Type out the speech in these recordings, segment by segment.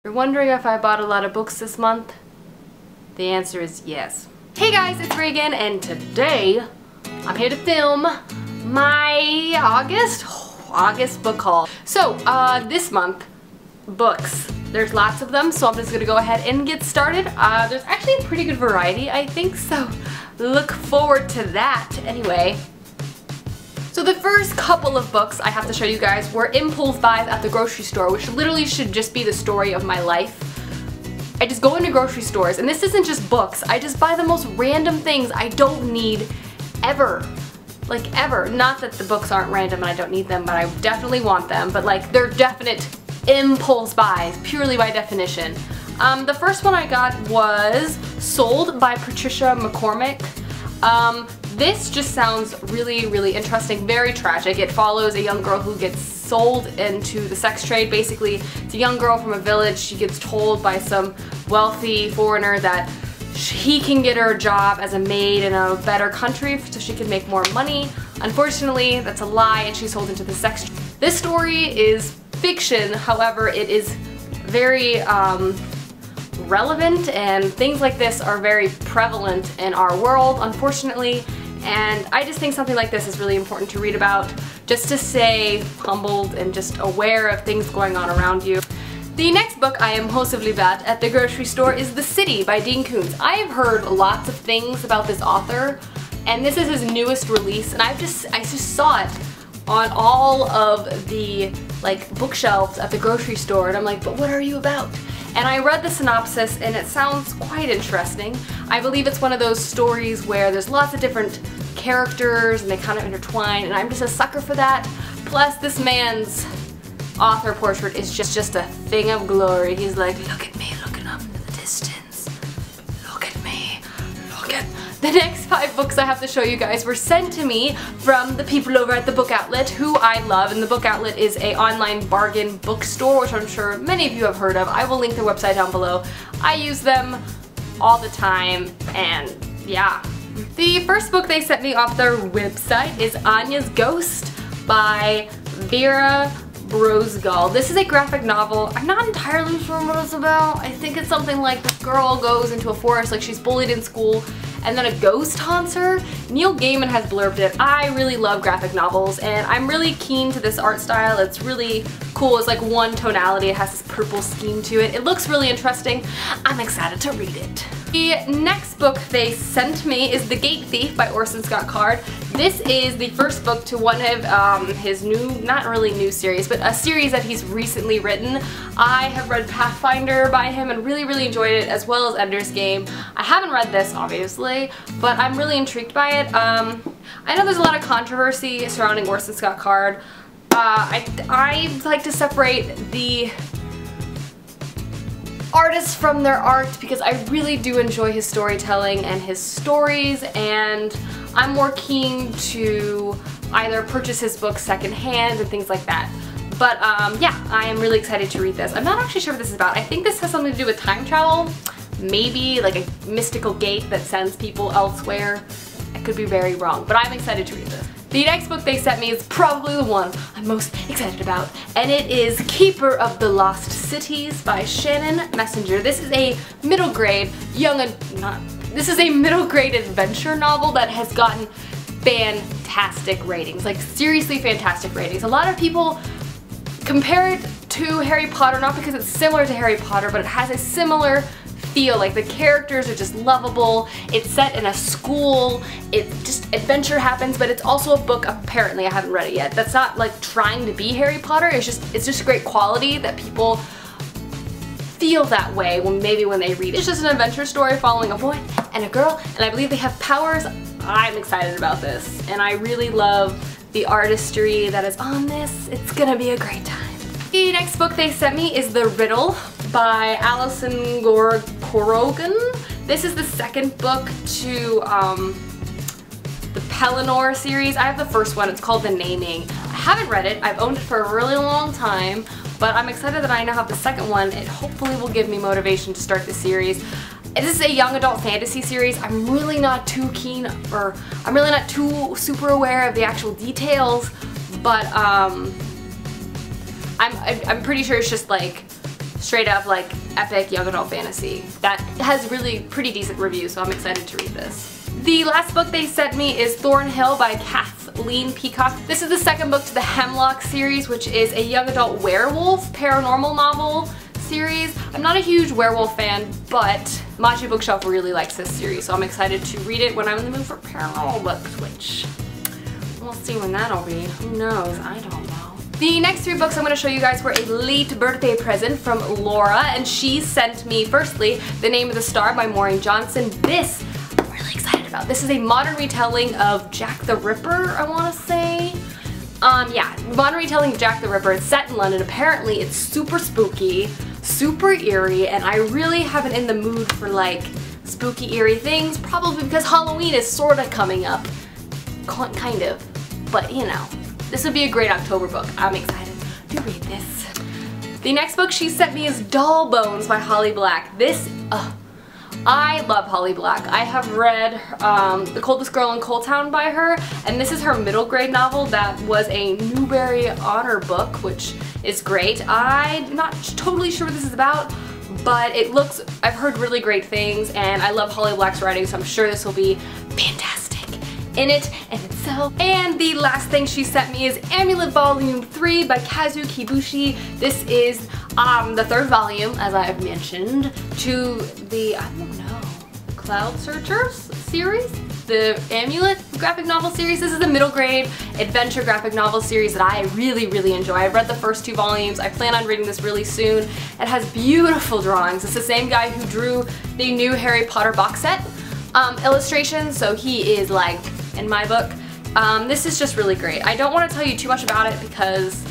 You're wondering if I bought a lot of books this month? The answer is yes. Hey guys, it's Reagan, and today I'm here to film my August book haul. So, this month, books. There's lots of them, so I'm just gonna go ahead and get started. There's actually a pretty good variety, I think, so look forward to that. Anyway, so the first couple of books I have to show you guys were impulse buys at the grocery store, which literally should just be the story of my life. I just go into grocery stores, and this isn't just books, I just buy the most random things I don't need ever. Like ever. Not that the books aren't random and I don't need them, but I definitely want them, but like they're definite impulse buys, purely by definition. The first one I got was Sold by Patricia McCormick. This just sounds really interesting, very tragic. It follows a young girl who gets sold into the sex trade. Basically, it's a young girl from a village. She gets told by some wealthy foreigner that he can get her a job as a maid in a better country so she can make more money. Unfortunately, that's a lie and she's sold into the sex trade. This story is fiction, however, it is very relevant, and things like this are very prevalent in our world, unfortunately, and I just think something like this is really important to read about, just to stay humbled and just aware of things going on around you. The next book I impulsively bought at the grocery store is The City by Dean Koontz. I have heard lots of things about this author, and this is his newest release, and I just saw it on all of the like bookshelves at the grocery store, and I'm like, but what are you about? And I read the synopsis and it sounds quite interesting. I believe it's one of those stories where there's lots of different characters and they kind of intertwine, and I'm just a sucker for that. Plus this man's author portrait is just a thing of glory. He's like, look at me looking up into the distance. Look at me. Look at... The next 5 books I have to show you guys were sent to me from the people over at the Book Outlet, who I love, and the Book Outlet is an online bargain bookstore, which I'm sure many of you have heard of. I will link their website down below. I use them all the time, and yeah. The first book they sent me off their website is Anya's Ghost by Vera Brosgol. This is a graphic novel. I'm not entirely sure what it's about. I think it's something like this girl goes into a forest, like she's bullied in school, and then a ghost haunts her. Neil Gaiman has blurbed it. I really love graphic novels, and I'm really keen to this art style. It's really cool. It's like one tonality. It has this purple scheme to it. It looks really interesting. I'm excited to read it. The next book they sent me is The Gate Thief by Orson Scott Card. This is the first book to one of his new, not really new series, but a series that he's recently written. I have read Pathfinder by him and really enjoyed it, as well as Ender's Game. I haven't read this, obviously, but I'm really intrigued by it. I know there's a lot of controversy surrounding Orson Scott Card. I like to separate the artists from their art because I really do enjoy his storytelling and his stories, and I'm more keen to either purchase his books secondhand and things like that. But yeah, I am really excited to read this. I'm not actually sure what this is about. I think this has something to do with time travel. Maybe like a mystical gate that sends people elsewhere. I could be very wrong, but I'm excited to read this. The next book they sent me is probably the one I'm most excited about, and it is Keeper of the Lost Cities by Shannon Messenger. This is a middle grade middle grade adventure novel that has gotten fantastic ratings, like seriously fantastic ratings. A lot of people compare it to Harry Potter, not because it's similar to Harry Potter, but it has a similar feel. Like the characters are just lovable. It's set in a school. It just adventure happens, but it's also a book, apparently I haven't read it yet, that's not like trying to be Harry Potter. It's just great quality that people feel that way when they read it. It's just an adventure story following a boy and a girl, and I believe they have powers. I'm excited about this, and I really love the artistry that is on this. It's gonna be a great time. The next book they sent me is The Riddle by Alison Korogan. This is the second book to the Pelennor series. I have the first one. It's called The Naming. I haven't read it. I've owned it for a really long time, but I'm excited that I now have the second one. It hopefully will give me motivation to start the series. This is a young adult fantasy series. I'm really not too keen, or I'm really not too super aware of the actual details, but I'm pretty sure it's just like straight up like epic young adult fantasy that has really pretty decent reviews, so I'm excited to read this. The last book they sent me is Thornhill by Kathleen Peacock. This is the second book to the Hemlock series, which is a young adult werewolf paranormal novel series. I'm not a huge werewolf fan, but Machi Bookshelf really likes this series, so I'm excited to read it when I'm in the mood for paranormal books, which we'll see when that'll be. Who knows? I don't know. The next 3 books I'm going to show you guys were a late birthday present from Laura, and she sent me, firstly, The Name of the Star by Maureen Johnson. This I'm really excited about. This is a modern retelling of Jack the Ripper, I want to say. Yeah, modern retelling of Jack the Ripper. It's set in London. Apparently it's super spooky, super eerie, and I really haven't in the mood for like spooky eerie things, probably because Halloween is sorta coming up. Kind of. But you know, this would be a great October book. I'm excited to read this. The next book she sent me is Doll Bones by Holly Black. This, I love Holly Black. I have read The Coldest Girl in Coal Town by her, and this is her middle grade novel that was a Newbery Honor book, which is great. I'm not totally sure what this is about, but it looks, I've heard really great things, and I love Holly Black's writing, so I'm sure this will be fantastic in it and itself. And the last thing she sent me is Amulet Volume 3 by Kazu Kibushi. This is the 3rd volume, as I have mentioned, to the, I don't know, Cloud Searchers series? The Amulet graphic novel series. This is the middle grade adventure graphic novel series that I really, really enjoy. I've read the first 2 volumes. I plan on reading this really soon. It has beautiful drawings. It's the same guy who drew the new Harry Potter box set illustrations, so he is like, in my book. This is just really great. I don't want to tell you too much about it because,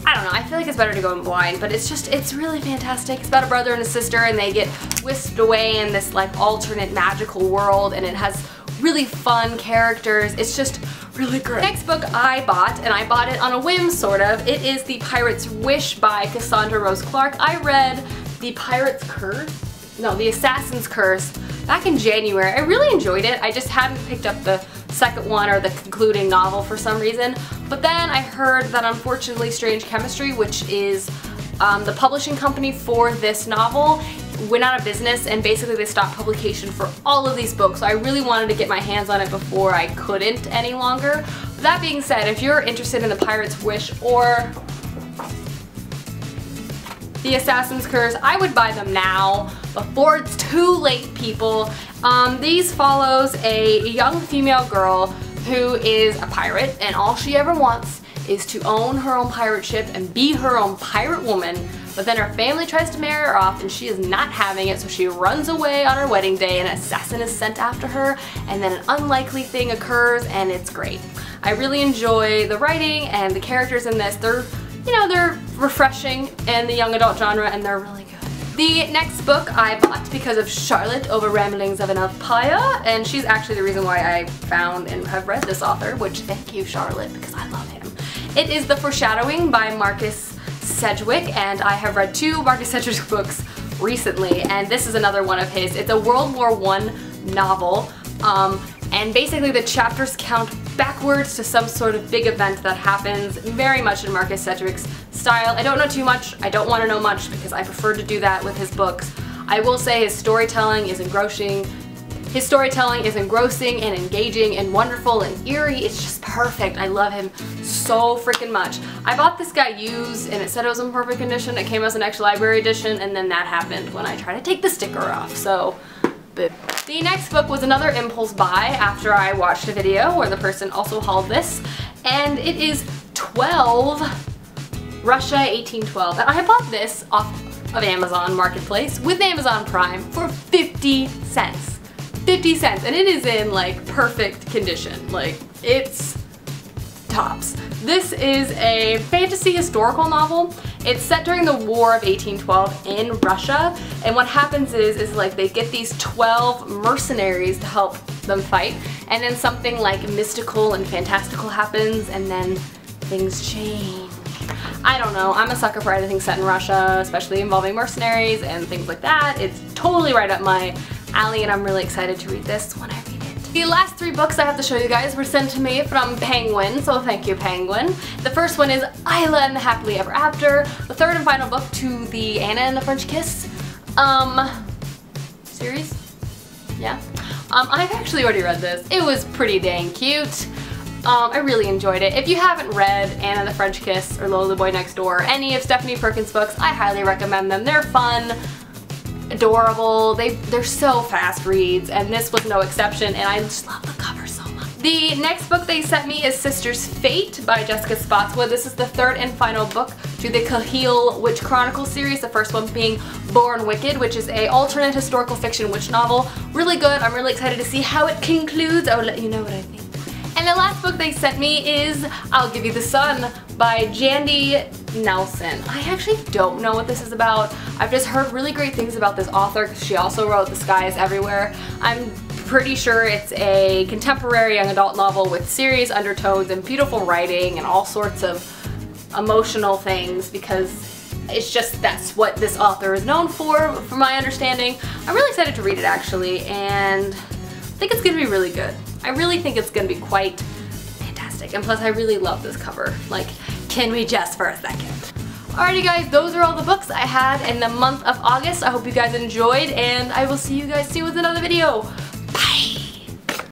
I don't know, I feel like it's better to go in blind, but it's really fantastic. It's about a brother and a sister, and they get whisked away in this like alternate magical world, and it has really fun characters. It's just really great. Next book I bought, and I bought it on a whim sort of, it is The Pirate's Wish by Cassandra Rose Clark. I read The Pirate's Curse? No, The Assassin's Curse back in January. I really enjoyed it. I just hadn't picked up the second one or the concluding novel for some reason. But then I heard that unfortunately Strange Chemistry, which is the publishing company for this novel, went out of business, and basically they stopped publication for all of these books. So I really wanted to get my hands on it before I couldn't any longer. That being said, if you're interested in The Pirate's Wish or The Assassin's Curse, I would buy them now before it's too late, people. These follows a young female girl who is a pirate, and all she ever wants is to own her own pirate ship and be her own pirate woman, but then her family tries to marry her off and she is not having it, so she runs away on her wedding day. An assassin is sent after her, and then an unlikely thing occurs, and it's great. I really enjoy the writing and the characters in this. They're, you know, they're refreshing in the young adult genre, and they're really good. The next book I bought because of Charlotte over Ramblings of an Elfpaya, and she's actually the reason why I found and have read this author, which thank you, Charlotte, because I love him. It is The Foreshadowing by Marcus Sedgwick, and I have read 2 Marcus Sedgwick books recently, and this is another one of his. It's a World War I novel, and basically the chapters count backwards to some sort of big event that happens, very much in Marcus Sedgwick's style. I don't know too much, I don't want to know much because I prefer to do that with his books. I will say his storytelling is engrossing. His storytelling is engrossing and engaging and wonderful and eerie. It's just perfect. I love him so freaking much. I bought this guy used, and it said it was in perfect condition. It came as an extra library edition, and then that happened when I tried to take the sticker off, so boo. The next book was another impulse buy after I watched a video where the person also hauled this, and it is 12 Russia 1812. And I bought this off of Amazon Marketplace with Amazon Prime for 50 cents. 50 cents, and it is in like perfect condition. Like, it's tops. This is a fantasy historical novel. It's set during the War of 1812 in Russia, and what happens is like they get these 12 mercenaries to help them fight, and then something like mystical and fantastical happens, and then things change. I don't know, I'm a sucker for anything set in Russia, especially involving mercenaries and things like that. It's totally right up my alley, and I'm really excited to read this when I read it. The last 3 books I have to show you guys were sent to me from Penguin, so thank you, Penguin. The first one is Isla and the Happily Ever After, the 3rd and final book to the Anna and the French Kiss series. Yeah. I've actually already read this. It was pretty dang cute. I really enjoyed it. If you haven't read Anna the French Kiss or Lola the Boy Next Door, any of Stephanie Perkins' books, I highly recommend them. They're fun, adorable, they're so fast reads, and this was no exception, and I just love the cover so much. The next book they sent me is Sister's Fate by Jessica Spotswood. This is the 3rd and final book to the Cahill Witch Chronicles series, the first one being Born Wicked, which is a alternate historical fiction witch novel. Really good. I'm really excited to see how it concludes. I will let you know what I think. And the last book they sent me is I'll Give You the Sun by Jandy Nelson. I actually don't know what this is about. I've just heard really great things about this author because she also wrote The Sky is Everywhere. I'm pretty sure it's a contemporary young adult novel with serious undertones and beautiful writing and all sorts of emotional things because it's just that's what this author is known for, from my understanding. I'm really excited to read it actually, and I think it's going to be really good. I really think it's going to be quite fantastic, and plus I really love this cover. Like, can we just for a second? Alrighty guys, those are all the books I had in the month of August. I hope you guys enjoyed, and I will see you guys soon with another video.